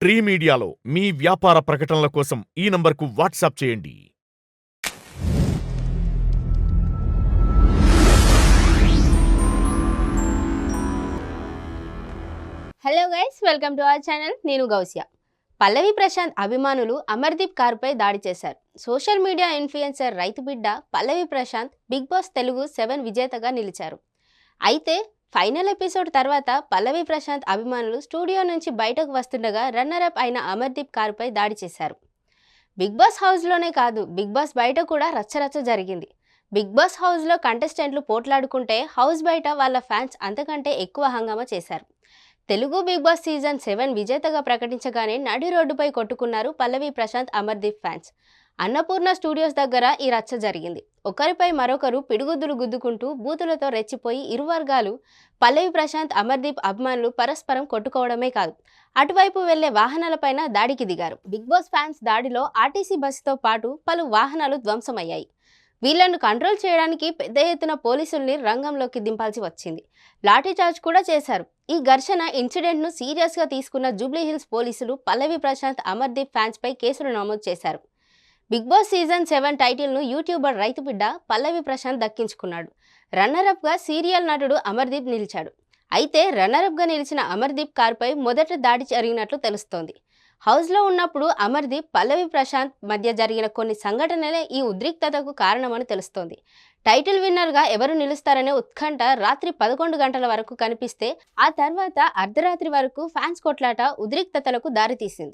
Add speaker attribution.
Speaker 1: Tree మీడియాలో మీ వ్యాపార ప్రకటనల కోసం ఈ నంబర్కు వాట్సాప్ చేయండి.
Speaker 2: Hello guys, welcome to our channel. నేను గౌసియా. పల్లవి ప్రశాంత్ అభిమానులు అమర్దీప్ కారుపై దాడి చేశారు. సోషల్ మీడియా ఇన్ఫ్లుయెన్సర్ రైతు బిడ్డ పల్లవి ప్రశాంత్ బిగ్ బాస్ తెలుగు 7 విజేతగా నిలిచారు. అయితే ఫైనల్ ఎపిసోడ్ తర్వాత పల్లవి ప్రశాంత్ అభిమానులు స్టూడియో నుంచి బయటకు వస్తుండగా రన్నరప్ అయిన అమర్దీప్ కారుపై దాడి చేశారు. బిగ్ బాస్ హౌస్లోనే కాదు, బిగ్ బాస్ బయట కూడా రచ్చరచ్చ జరిగింది. బిగ్ బాస్ హౌస్లో కంటెస్టెంట్లు పోట్లాడుకుంటే హౌస్ బయట వాళ్ళ ఫ్యాన్స్ అంతకంటే ఎక్కువ హంగామా చేశారు. తెలుగు బిగ్ బాస్ సీజన్ 7 విజేతగా ప్రకటించగానే నడి రోడ్డుపై కొట్టుకున్నారు పల్లవి ప్రశాంత్ అమర్దీప్ ఫ్యాన్స్. అన్నపూర్ణ స్టూడియోస్ దగ్గర ఈ రచ్చ జరిగింది. ఒకరిపై మరొకరు పిడుగుద్దులు గుద్దుకుంటూ బూతులతో రెచ్చిపోయి ఇరు వర్గాలు పల్లవి ప్రశాంత్ అమర్దీప్ అభిమానులు పరస్పరం కొట్టుకోవడమే కాదు, అటువైపు వెళ్లే వాహనాలపైన దాడికి దిగారు. బిగ్ బాస్ ఫ్యాన్స్ దాడిలో ఆర్టీసీ బస్సుతో పాటు పలు వాహనాలు ధ్వంసమయ్యాయి. వీళ్లను కంట్రోల్ చేయడానికి పెద్ద ఎత్తున పోలీసుల్ని రంగంలోకి దింపాల్సి వచ్చింది. లాఠీచార్జ్ కూడా చేశారు. ఈ ఘర్షణ ఇన్సిడెంట్ను సీరియస్గా తీసుకున్న జూబ్లీహిల్స్ పోలీసులు పల్లవి ప్రశాంత్ అమర్దీప్ ఫ్యాన్స్పై కేసులు నమోదు చేశారు. బిగ్ బాస్ సీజన్ 7 టైటిల్ను యూట్యూబర్ రైతు బిడ్డ పల్లవి ప్రశాంత్ దక్కించుకున్నాడు. రన్నరప్గా సీరియల్ నటుడు అమర్దీప్ నిలిచాడు. అయితే రన్నరప్గా నిలిచిన అమర్దీప్ కారుపై మొదట దాడి జరిగినట్లు తెలుస్తోంది. హౌస్లో ఉన్నప్పుడు అమర్దీప్, పల్లవి ప్రశాంత్ మధ్య జరిగిన కొన్ని సంఘటనలే ఈ ఉద్రిక్తతకు కారణమని తెలుస్తోంది. టైటిల్ విన్నర్గా ఎవరు నిలుస్తారనే ఉత్కంఠ రాత్రి 11 గంటల వరకు కనిపిస్తే ఆ తర్వాత అర్ధరాత్రి వరకు ఫ్యాన్స్ కొట్లాట ఉద్రిక్తతలకు దారితీసింది.